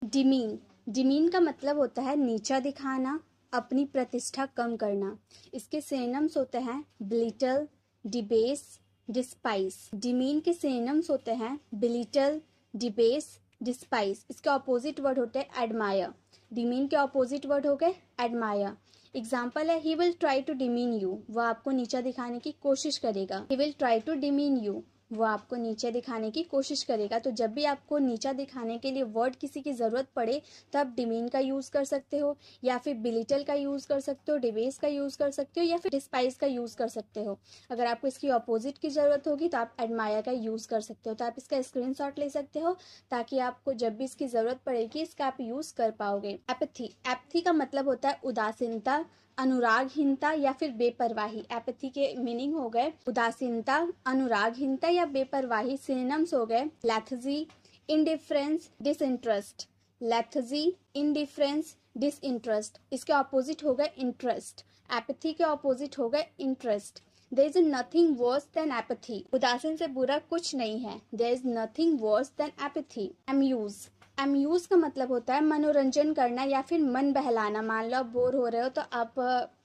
Demean, demean का मतलब होता है नीचा दिखाना, अपनी प्रतिष्ठा कम करना। इसके सिनोनिम्स होते हैं बिलिटल, डिबेस, डिस्पाइस। डिमीन के सिनोनिम्स होते हैं बिलिटल, डिबेस, डिस्पाइस। इसके ऑपोजिट वर्ड होते हैं एडमायर। डिमीन के ऑपोजिट वर्ड हो गए एडमायर। एग्जाम्पल है he will try to demean you, वह आपको नीचा दिखाने की कोशिश करेगा। He will try to demean you, वो आपको नीचे दिखाने की कोशिश करेगा। तो जब भी आपको नीचा दिखाने के लिए वर्ड किसी की ज़रूरत पड़े तो आप डिमीन का यूज़ कर सकते हो, या फिर बिलिटल का यूज़ कर सकते हो, डिबेस का यूज़ कर सकते हो, या फिर डिस्पाइस का यूज़ कर सकते हो। अगर आपको इसकी अपोजिट की ज़रूरत होगी तो आप एडमायर का यूज़ कर सकते हो। तो आप इसका स्क्रीनशॉट ले सकते हो ताकि आपको जब भी इसकी ज़रूरत पड़ेगी इसका आप यूज़ कर पाओगे। एपैथी, एपैथी का मतलब होता है उदासीनता, अनुरागहीनता या फिर बेपरवाही। एपैथी के मीनिंग हो गए उदासीनता, अनुरागहीनता या बेपरवाही। सिनोनिम्स हो गए lethargy, indifference, disinterest. Lethargy, indifference, disinterest. इसके ऑपोजिट हो गए इंटरेस्ट। एपैथी के ऑपोजिट हो गए interest. There is nothing worse than apathy. उदासीन से बुरा कुछ नहीं है। There is nothing worse than apathy. Amuse, amuse का मतलब होता है मनोरंजन करना या फिर मन बहलाना। मान लो आप बोर हो रहे हो तो आप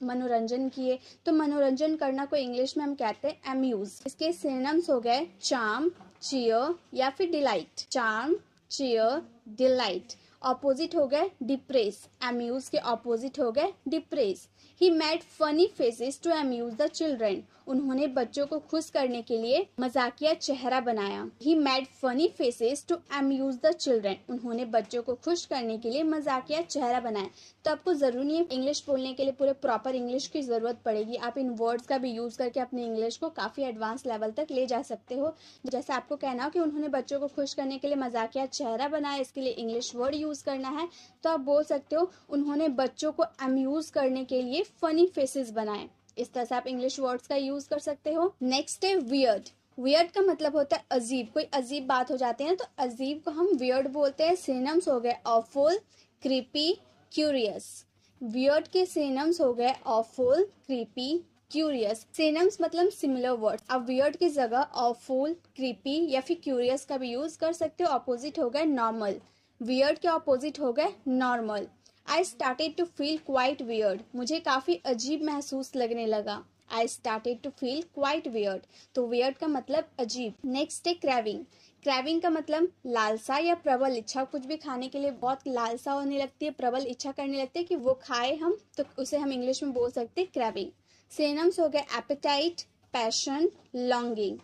मनोरंजन किए, तो मनोरंजन करना को इंग्लिश में हम कहते हैं अम्यूज। इसके सिनोनिम्स हो गए चार्म, चीयर या फिर delight. Charm, cheer, delight. Opposite हो गए डिप्रेस। अम्यूज के ऑपोजिट हो गए depress. He made funny faces to amuse the children, उन्होंने बच्चों को खुश करने के लिए मजाकिया चेहरा बनाया। He made funny faces to amuse the children, उन्होंने बच्चों को खुश करने के लिए मजाकिया चेहरा बनाया। तो आपको जरूरी नहीं इंग्लिश बोलने के लिए पूरे प्रॉपर इंग्लिश की जरूरत पड़ेगी। आप इन वर्ड्स का भी यूज करके अपने इंग्लिश को काफी एडवांस लेवल तक ले जा सकते हो। जैसे आपको कहना हो कि उन्होंने बच्चों को खुश करने के लिए मजाकिया चेहरा बनाया, इसके लिए इंग्लिश वर्ड यूज करना है, तो आप बोल सकते हो उन्होंने बच्चों को अम्यूज करने के लिए फनी फेसेस बनाए। इस तरह से आप इंग्लिश वर्ड्स का यूज कर सकते हो। नेक्स्ट है वियर्ड। वियर्ड का मतलब होता है अजीब, कोई अजीब बात हो जाती है ना तो अजीब को हम वियर्ड बोलते हैं। सिनोनिम्स हो गए ऑफुल, क्रीपी, क्यूरियस। वियर्ड के सिनोनिम्स हो गए ऑफुल, क्रीपी, क्यूरियस। सिनोनिम्स मतलब सिमिलर वर्ड्स। आप वियर्ड की जगह ऑफुल, क्रीपी या फिर क्यूरियस का भी यूज कर सकते हो। ऑपोजिट हो गए नॉर्मल। वियर्ड के ऑपोजिट हो गए normal. I started to feel quite weird, मुझे काफी अजीब महसूस लगने लगा। I started to feel quite weird, तो वियर्ड का मतलब अजीब। नेक्स्ट है क्रेविंग। क्रेविंग का मतलब लालसा या प्रबल इच्छा। कुछ भी खाने के लिए बहुत लालसा होने लगती है, प्रबल इच्छा करने लगती है कि वो खाए हम, तो उसे हम इंग्लिश में बोल सकते हैं क्रेविंग। सिनोनिम्स हो गए appetite, passion, longing.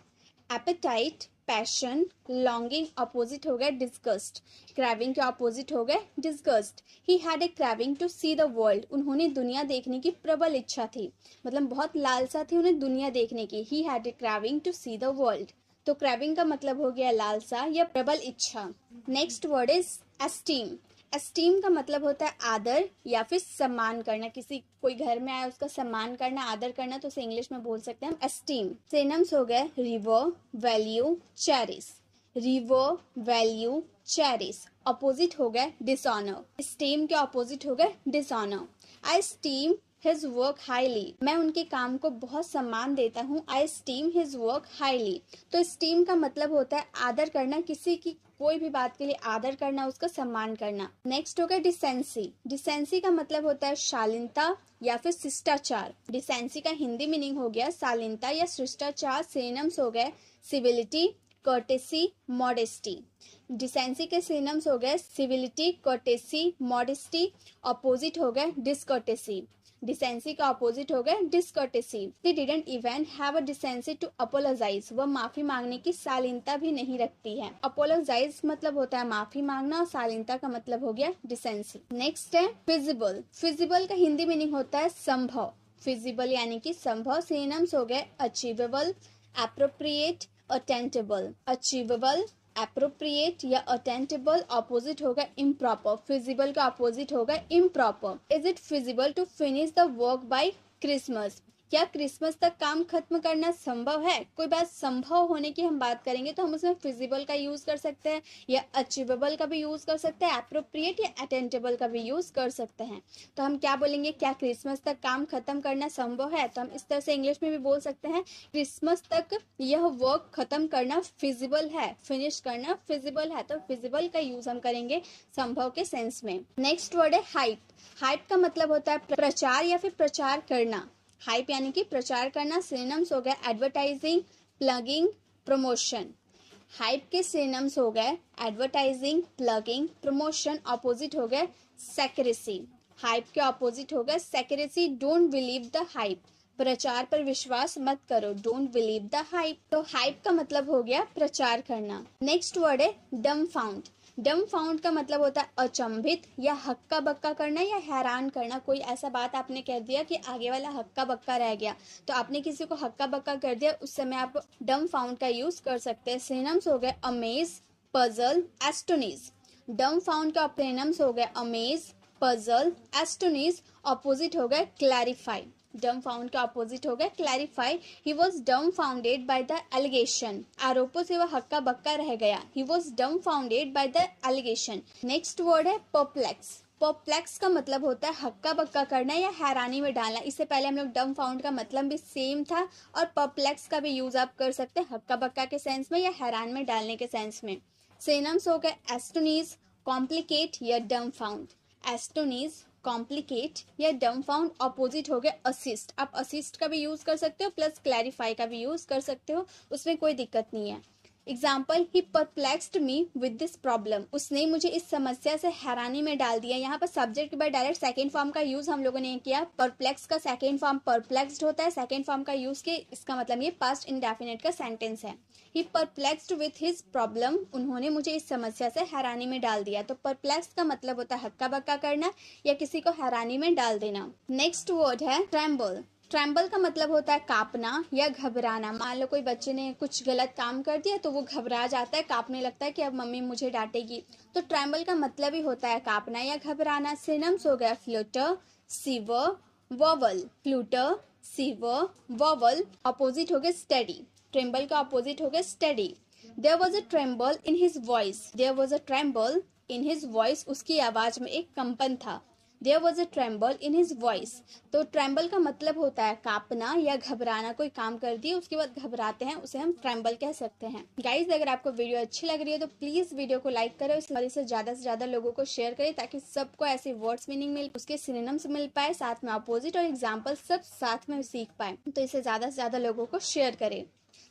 Appetite, passion, longing. Opposite हो गए डिस्गस्ट। क्रेविंग के अपोजिट हो गए disgust. He had a craving to see the world, उन्होंने दुनिया देखने की प्रबल इच्छा थी, मतलब बहुत लालसा थी उन्हें दुनिया देखने की। He had a craving to see the world, तो क्रेविंग का मतलब हो गया लालसा या प्रबल इच्छा। Next word is esteem. Esteem का मतलब होता है आदर या फिर सम्मान करना। किसी कोई घर में आया उसका सम्मान करना, आदर करना, तो उसे इंग्लिश में बोल सकते हैं एस्टीम। सिनोनिम्स हो गए river, value, cherish. River, value, cherish. Opposite हो गए डिसऑनर। स्टीम के अपोजिट हो गए डिसऑनर। आई स्टीम हिज वर्क हाईली, मैं उनके काम को बहुत सम्मान देता हूँ। आई स्टीम हिज वर्क हाईली, तो स्टीम का मतलब होता है आदर करना, किसी की कोई भी बात के लिए आदर करना, उसका सम्मान करना। नेक्स्ट हो गया डिसेंसी। डिसेंसी का मतलब होता है शालीनता या फिर शिष्टाचार। डिसेंसी का हिंदी मीनिंग हो गया शालीनता या शिष्टाचार। सिनोनिम्स हो गए सिविलिटी, कर्टेसी, मॉडेस्टी। डिसेंसी के सिनोनिम्स हो गए सिविलिटी, कर्टेसी, मॉडेस्टी। अपोजिट हो गए डिसकर्टेसी। डिसेंसी का अपोजिट हो गया डिसकर्टेसी। They didn't even have a decency to apologize, वह माफी मांगने की शालीनता भी नहीं रखती है। apologize मतलब होता है माफी मांगना और शालीनता का मतलब हो गया डिसेंसी। नेक्स्ट है फिजिबल। फिजिबल का हिंदी मीनिंग होता है संभव। फिजिबल यानी कि संभव। सिनोनिम्स हो गए achievable, appropriate, attainable. Achievable, appropriate या अटेंटेबल। अपोजिट होगा इम्प्रॉपर। फिजिबल का अपोजिट होगा improper. Is it feasible to finish the work by Christmas, क्या क्रिसमस तक काम खत्म करना संभव है? कोई बात संभव होने की हम बात करेंगे तो हम उसमें फिजिबल का यूज कर सकते हैं या अचीवेबल का भी यूज कर सकते हैं, एप्रोप्रिएट या अटेंटेबल का भी यूज कर सकते हैं। तो हम क्या बोलेंगे, क्या क्रिसमस तक काम खत्म करना संभव है? तो हम इस तरह से इंग्लिश में भी बोल सकते हैं, क्रिसमस तक यह वर्क खत्म करना फिजिबल है, फिनिश करना फिजिबल है। तो फिजिबल का यूज हम करेंगे संभव के सेंस में। नेक्स्ट वर्ड है हाइप। हाइप का मतलब होता है प्रचार या फिर प्रचार करना। हाइप यानी कि प्रचार करना। सिनोनिम्स हो गए एडवर्टाइजिंग, प्लगिंग, प्रमोशन। हाइप के सिनोनिम्स हो गए एडवर्टाइजिंग, प्लगिंग, प्रमोशन। ऑपोजिट हो गए सेक्रेसी। हाइप के ऑपोजिट हो गए secrecy. Don't believe the hype, प्रचार पर विश्वास मत करो। Don't believe the hype. तो हाइप का मतलब हो गया प्रचार करना। नेक्स्ट वर्ड है डम्बफाउंड। डम्बफाउंड का मतलब होता है अचंभित या हक्का बक्का करना या हैरान करना। कोई ऐसा बात आपने कह दिया कि आगे वाला हक्का बक्का रह गया, तो आपने किसी को हक्का बक्का कर दिया, उस समय आप डम्बफाउंड का यूज कर सकते हैं। सिनोनिम्स हो गए अमेज, पजल, एस्टोनिश। डम्बफाउंड का सिनोनिम्स हो गए अमेज, पजल, एस्टोनिश। ऑपोजिट हो गए क्लैरिफाई। डम्बफाउंड का ऑपोजिट हो गया clarify. He was dumbfounded by the allegation. आरोपों से वह हक्का बक्का रह गया। He was dumbfounded by the allegation. Next word है परप्लेक्स। परप्लेक्स का मतलब होता है हक्का बक्का करना या हैरानी में डालना। इससे पहले हम लोग डम्बफाउंड का मतलब भी सेम था और परप्लेक्स का भी यूज आप कर सकते हैं हक्का बक्का के सेंस में या हैरान में डालने के सेंस में। सिनोनिम्स हो गए एस्टोनिश, कॉम्प्लिकेट या डम्बफाउंड। एस्टोनिश, कॉम्प्लिकेट या डम्बफाउंड। ऑपोजिट हो गया असिस्ट। आप असिस्ट का भी यूज कर सकते हो प्लस क्लैरिफाई का भी यूज कर सकते हो, उसमें कोई दिक्कत नहीं है। Example, he perplexed me with this problem. उसने मुझे इस समस्या से हैरानी में डाल दिया। यहाँ पर सब्जेक्ट के बाद डायरेक्ट सेकेंड फॉर्म का यूज हम लोगों ने किया। परप्लेक्स का सेकेंड फॉर्म परप्लेक्स्ड होता है। सेकेंड फॉर्म का यूज के इसका मतलब ये पास्ट इंडेफिनिट का सेंटेंस है। ही परप्लेक्स्ड विथ हिज प्रॉब्लम। उन्होंने मुझे इस समस्या से हैरानी में डाल दिया। तो परप्लेक्स का मतलब होता है हक्का बक्का करना या किसी को हैरानी में डाल देना। नेक्स्ट वर्ड है ट्रेम्बल। ट्रेम्बल का मतलब होता है कांपना या घबराना। मान लो कोई बच्चे ने कुछ गलत काम कर दिया तो वो घबरा जाता है, कांपने लगता है कि अब मम्मी मुझे डांटेगी। तो ट्रेम्बल का मतलब ही होता है कांपना या घबराना। सिनोनिम्स हो गया flutter, shiver, wobble. Flutter, shiver, wobble. Opposite हो गया स्टडी। ट्रेम्बल का ऑपोजिट हो गया steady. There was a tremble in his voice. There was a tremble in his voice. उसकी आवाज में एक कंपन था। There was a tremble in his voice। तो ट्रेम्बल का मतलब होता है कांपना या घबराना। कोई काम कर दिए उसके बाद घबराते हैं, उसे हम ट्रेम्बल कह सकते हैं। गाइज, अगर आपको वीडियो अच्छी लग रही है तो प्लीज वीडियो को लाइक करें और इसे ज्यादा से ज्यादा लोगों को शेयर करें ताकि सबको ऐसे वर्ड्स मीनिंग मिल, उसके सिनोनिम्स मिल पाए, साथ में अपोजिट और एग्जाम्पल सब साथ में सीख पाए। तो इसे ज्यादा से ज्यादा लोगों को शेयर करें।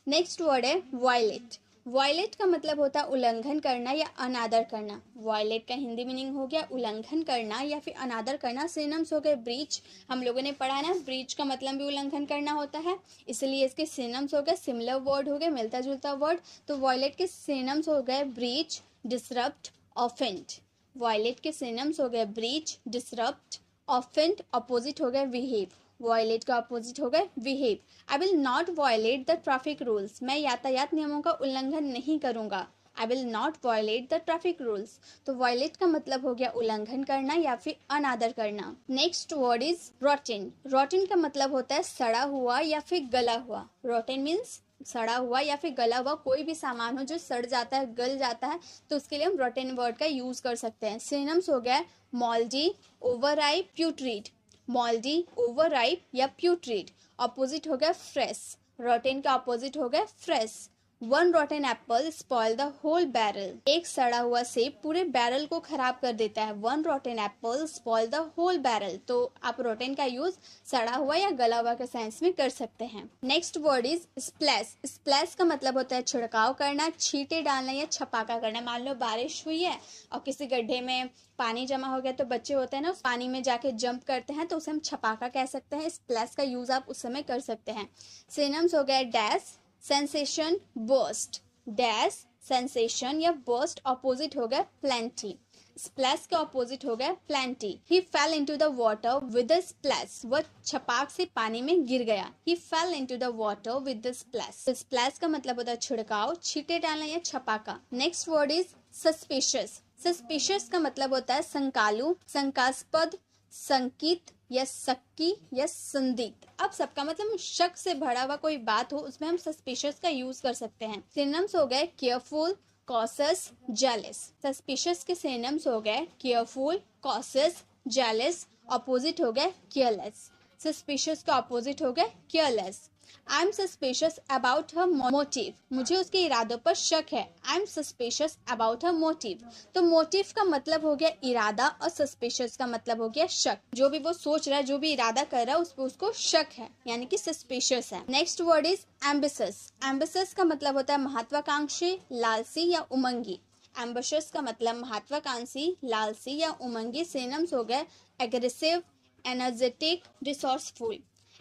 नेक्स्ट वर्ड है वायलेट। वायलेट का मतलब होता है उल्लंघन करना या अनादर करना। वायलेट का हिंदी मीनिंग हो गया उल्लंघन करना या फिर अनादर करना। सिनोनिम्स हो गए ब्रीच। हम लोगों ने पढ़ा ना, ब्रीच का मतलब भी उल्लंघन करना होता है, इसलिए इसके सिनोनिम्स हो गए सिमिलर वर्ड हो गए, मिलता जुलता वर्ड। तो वायलेट के सिनोनिम्स हो गए ब्रीच, डिसरप्ट, ऑफेंड। वायलेट के सिनोनिम्स हो गए ब्रीच, डिसरप्ट, ऑफेंड। ऑपोजिट हो गए बिहेव। वायलेट का अपोजिट हो गए behave. I will not violate the traffic rules. मैं यातायात नियमों का उल्लंघन नहीं करूंगा। I will not violate the traffic rules. तो वायलेट का मतलब हो गया उल्लंघन करना या फिर अनादर करना। Next word is रॉटन। रॉटन का मतलब होता है सड़ा हुआ या फिर गला हुआ। रॉटन मीन्स सड़ा हुआ या फिर गला हुआ कोई भी सामान हो जो सड़ जाता है, गल जाता है, तो उसके लिए हम रॉटन वर्ड का यूज कर सकते हैं। सिनोनिम्स हो गया मॉल्डी, ओवरराइप, प्यूट्रीड। मॉल्डी, ओवरराइप या प्यूट्रीड। ऑपोजिट हो गया फ्रेश। रॉटन का ऑपोजिट हो गया fresh. One rotten apple spoil the whole barrel. एक सड़ा हुआ सेब पूरे बैरल को खराब कर देता है। One rotten apple spoil the whole barrel. तो आप रॉटन का यूज सड़ा हुआ या गला हुआ के सेंस में कर सकते हैं। Next word is splash. Splash का मतलब होता है छिड़काव करना, छींटे डालना या छपाका करना। मान लो बारिश हुई है और किसी गड्ढे में पानी जमा हो गया तो बच्चे होते हैं ना, उस पानी में जाके जंप करते हैं, तो उसे हम छपाका कह सकते हैं। स्प्लैश का यूज आप उस समय कर सकते हैं। सिनोनिम्स हो गया dash, sensation, burst. Dash, sensation या बर्स्ट। ऑपोजिट हो गया प्लेंटी। स्प्लैश का ऑपोजिट हो गया plenty. He fell into the water with a splash. वह छपाक से पानी में गिर गया। He fell into the water with the splash. Splash का मतलब होता है छिड़काव, छींटे डालना या छपाका। Next word is suspicious. Suspicious का मतलब होता है शंकालु, शंकास्पद, संकित, या शक्की या संदिग्ध। अब सबका मतलब शक से भरा हुआ कोई बात हो उसमें हम सस्पिशियस का यूज कर सकते हैं। सिनोनिम्स हो गए केयरफुल, कॉशियस, जेलस। सस्पिशियस के सिनोनिम्स हो गए केयरफुल, कॉशियस, जेलस। ऑपोजिट हो गए केयरलेस। सस्पिशियस का ऑपोजिट हो गए careless. I am suspicious about her motive, मुझे उसके इरादों पर शक है। I am suspicious about her motive. तो मोटिव का मतलब हो गया इरादा और सस्पिशियस का मतलब हो गया शक। जो भी वो सोच रहा है, जो भी इरादा कर रहा है उस पर उसको शक है, यानी कि सस्पिशियस है। Next word is ambitious. Ambitious का मतलब होता है महत्वाकांक्षी, लालसी या उमंगी। एम्बिशियस का मतलब महत्वाकांक्षी, लालसी या उमंगी। सिनोनिम्स हो गए aggressive, energetic, resourceful.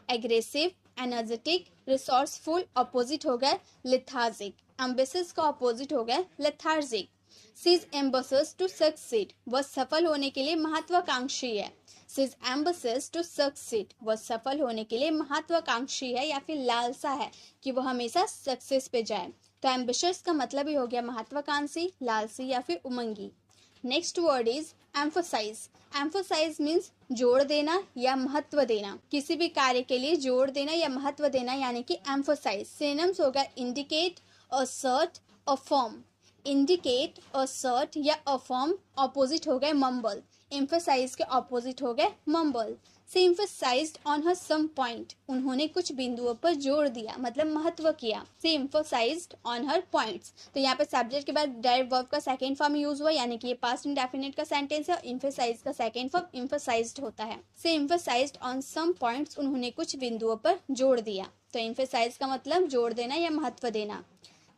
Aggressive, energetic, resourceful. Opposite हो गए लेथार्जिक। एम्बिशियस का ऑपोजिट हो गए lethargic. She is ambitious to succeed, वह सफल होने के लिए महत्वाकांक्षी है। She is ambitious to succeed, वह सफल होने के लिए महत्वाकांक्षी है या फिर लालसा है कि वह हमेशा सक्सेस पे जाए। तो एम्बिशियस का मतलब ही हो गया महत्वाकांक्षी, लालसी या फिर उमंगी। Next word is emphasize. Emphasize means जोड़ देना या महत्व देना, किसी भी कार्य के लिए जोड़ देना या महत्व देना, यानी कि एम्फोसाइज। सिनोनिम्स होगा indicate, assert, affirm. Indicate, assert या अफर्म। ऑपोजिट हो गए मम्बल। एम्फोसाइज के ऑपोजिट हो गए mumble. She emphasized on her some point, उन्होंने कुछ बिंदुओं पर जोर दिया, मतलब महत्व किया। She emphasized on her points. तो यहाँ पे सब्जेक्ट के बाद डायरेक्ट वर्ब का सेकंड फॉर्म यूज हुआ, यानी कि ये पास्ट इंडेफिनिट का सेंटेंस है। एम्फोसाइज का सेकंड फॉर्म एम्फोसाइज्ड होता है। She emphasized on some points, उन्होंने कुछ बिंदुओं पर जोर दिया। तो एम्फोसाइज का मतलब जोड़ देना या महत्व देना।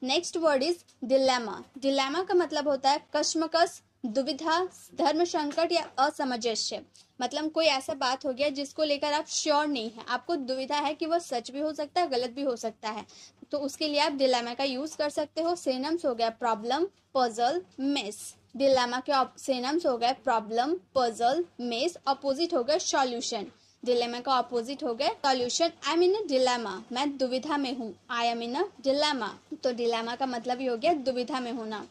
Next word is dilemma. Dilemma का मतलब होता है कश्मकश, दुविधा, धर्म संकट या असमंजस्य। मतलब कोई ऐसा बात हो गया जिसको लेकर आप श्योर नहीं है, आपको दुविधा है कि वह सच भी हो सकता है, गलत भी हो सकता है, तो उसके लिए आप डिलेमा का यूज कर सकते हो। सिनोनिम्स हो गया प्रॉब्लम, पजल, मेस। डिलेमा के सिनोनिम्स हो गए प्रॉब्लम, पजल, मेस। ऑपोजिट हो गया सॉल्यूशन। डिलेमा का ऑपोजिट हो गया solution. I am in a dilemma, मैं दुविधा में हूँ। I am in a dilemma. तो डिलेमा का मतलब ही हो गया दुविधा में होना।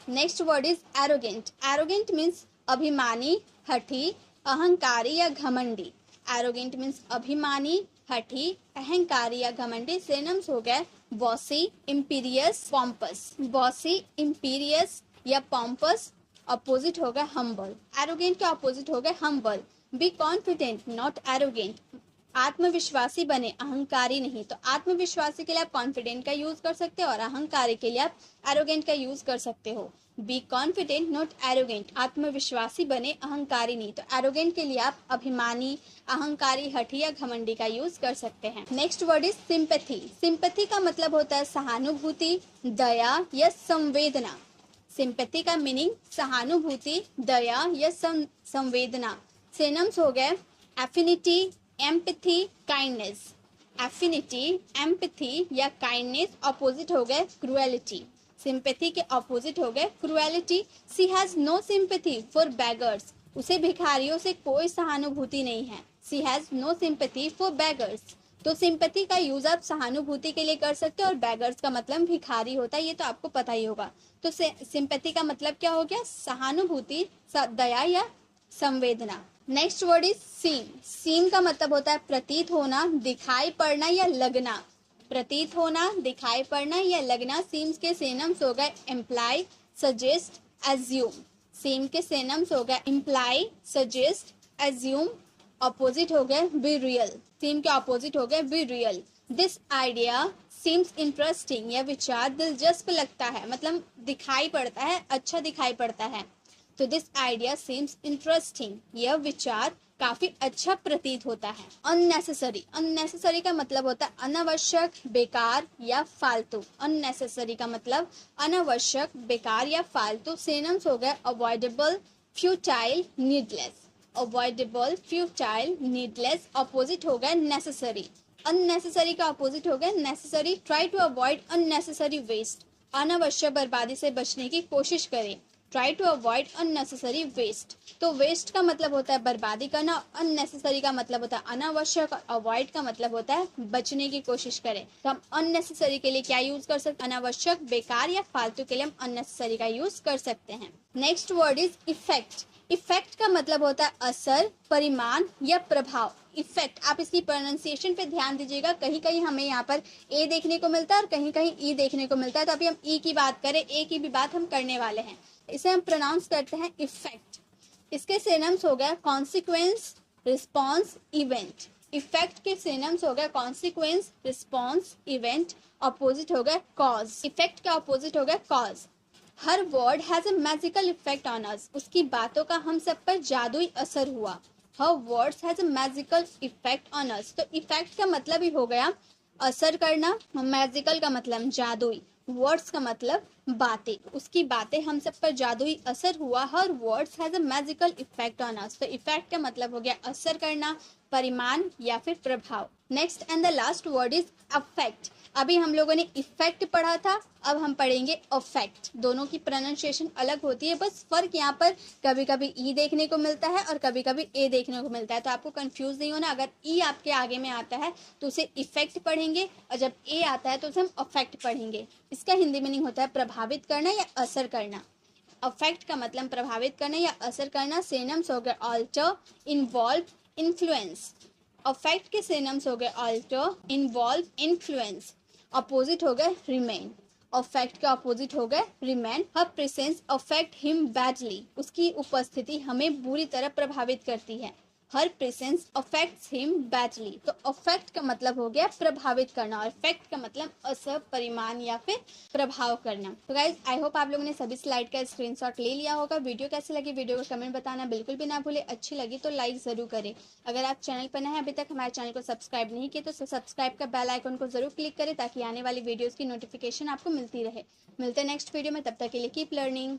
Next word is arrogant. Arrogant means अभिमानी, हठी, अहंकारी या घमंडी। एरोगेंट मीन्स अभिमानी, हठी, अहंकारी या घमंडी। सिनोनिम्स हो गए bossy, imperious, pompous. Bossy, imperious या पॉम्पस। अपोजिट हो गए हम्बल। एरोगेंट के अपोजिट हो गए humble. Be confident, not arrogant. आत्मविश्वासी बने, अहंकारी नहीं। तो आत्मविश्वासी के लिए आप कॉन्फिडेंट का यूज कर सकते हो और अहंकारी के लिए आप एरोगेंट का यूज कर सकते हो। Be confident, not arrogant. आत्मविश्वासी बने, अहंकारी नहीं। तो एरोगेंट के लिए आप अभिमानी, अहंकारी, हठी या घमंडी का यूज कर सकते हैं। Next word is sympathy. Sympathy का मतलब होता है सहानुभूति, दया या संवेदना। सिंपैथी का मीनिंग सहानुभूति, दया या संवेदना। सिनोनिम्स हो गए affinity, empathy, kindness. Affinity, empathy या काइंडनेस। ऑपोजिट हो गए क्रुएलिटी। सिंपैथी के ऑपोजिट हो गए cruelty. She has no sympathy for beggars, उसे भिखारियों से कोई सहानुभूति नहीं है। She has no sympathy for beggars. तो सिंपैथी का यूज आप सहानुभूति के लिए कर सकते हो और बेगर्स का मतलब भिखारी होता है, ये तो आपको पता ही होगा। तो सिंपैथी का मतलब क्या हो गया? सहानुभूति, दया या संवेदना। नेक्स्ट वर्ड इज सीम। सीम का मतलब होता है प्रतीत होना, दिखाई पड़ना या लगना। प्रतीत होना, दिखाई पड़ना या लगना। सीम्स के सिनोनिम्स हो गए इम्प्लाई, सजेस्ट, एज्यूम। सीम के सिनोनिम्स हो गए इम्प्लाई, सजेस्ट, एज्यूम। ऑपोजिट हो गए बी रियल। सीम के ऑपोजिट हो गए be real. This idea seems interesting, यह विचार दिलचस्प लगता है, मतलब दिखाई पड़ता है, अच्छा दिखाई पड़ता है। तो दिस आइडिया सीम्स इंटरेस्टिंग, यह विचार काफी अच्छा प्रतीत होता है। अननेसेसरी। अननेसेसरी का मतलब होता है अनावश्यक, बेकार या फालतू। अननेसेसरी का मतलब अनावश्यक, बेकार या फालतू। सिनोनिम्स हो गए avoidable, futile, needless. Avoidable, futile, needless. Opposite हो गए नेसेसरी। अननेसेसरी का ऑपोजिट हो गया necessary. Try to avoid unnecessary waste, अनावश्यक बर्बादी से बचने की कोशिश करें। Try to avoid unnecessary waste. तो वेस्ट का मतलब होता है बर्बादी करना, अननेसेसरी का मतलब होता है अनावश्यक, और अवॉइड का मतलब होता है बचने की कोशिश करें। तो हम अननेसेसरी के लिए क्या यूज कर सकते हैं? अनावश्यक, बेकार या फालतू के लिए हम अननेसेसरी का यूज कर सकते हैं। Next word is effect. Effect का मतलब होता है असर, परिमाण या प्रभाव। इफेक्ट, आप इसकी प्रोनाउंसिएशन पे ध्यान दीजिएगा, कहीं कहीं हमें यहाँ पर ए देखने को मिलता है और कहीं कहीं ई देखने को मिलता है, तो अभी हम ई की बात करें, ए की भी बात हम करने वाले हैं। इसे हम प्रोनाउंस करते हैं इफेक्ट। इसके सिनोनिम्स हो गया कॉन्सिक्वेंस, रिस्पॉन्स, इवेंट। इफेक्ट के सिनोनिम्स हो गया कॉन्सिक्वेंस, रिस्पॉन्स, इवेंट। अपोजिट हो गया कॉज। इफेक्ट का अपोजिट हो गया cause. Her word has a magical effect on us. उसकी बातों का हम सब पर जादुई असर हुआ। हर words has a magical effect on us. तो इफेक्ट का मतलब ही हो गया असर करना, मैजिकल का मतलब जादुई, वर्ड्स का मतलब बातें, उसकी बातें हम सब पर जादुई असर हुआ। हर words has a magical effect on us. तो इफेक्ट का मतलब हो गया असर करना, परिमाण या फिर प्रभाव। Next and the last word is affect. अभी हम लोगों ने इफेक्ट पढ़ा था, अब हम पढ़ेंगे अफेक्ट। दोनों की प्रोनाउंसिएशन अलग होती है, बस फर्क यहाँ पर कभी कभी ई देखने को मिलता है और कभी कभी ए देखने को मिलता है, तो आपको कंफ्यूज नहीं होना। अगर ई आपके आगे में आता है तो उसे इफेक्ट पढ़ेंगे और जब ए आता है तो उसे हम अफेक्ट पढ़ेंगे। इसका हिंदी मीनिंग होता है प्रभावित करना या असर करना। अफेक्ट का मतलब प्रभावित करना या असर करना। सिनोनिम्स हो गए ऑल्टर, इन्वॉल्व, इन्फ्लुएंस। अफेक्ट के सिनोनिम्स हो गए ऑल्टर, इन्वॉल्व, इन्फ्लुएंस। अपोजिट हो गए रिमेन। अफेक्ट का अपोजिट हो गए remain. Her presence affect him badly. उसकी उपस्थिति हमें बुरी तरह प्रभावित करती है। Her presence affects him badly. तो अफेक्ट का मतलब हो गया प्रभावित करना और इफेक्ट का मतलब असर, परिमाण या फिर प्रभाव करना। तो गाइज आई होप आप लोगों ने सभी स्लाइड का स्क्रीनशॉट ले लिया होगा। वीडियो कैसी लगी वीडियो को कमेंट बताना बिल्कुल भी ना भूले। अच्छी लगी तो लाइक जरूर करें। अगर आप चैनल पर नए हैं, अभी तक हमारे चैनल को सब्सक्राइब नहीं किए, तो सब्सक्राइब का बेल आइकन को जरूर क्लिक करें ताकि आने वाली वीडियोस की नोटिफिकेशन आपको मिलती रहे। मिलते हैं नेक्स्ट वीडियो में, तब तक के लिए कीप लर्निंग।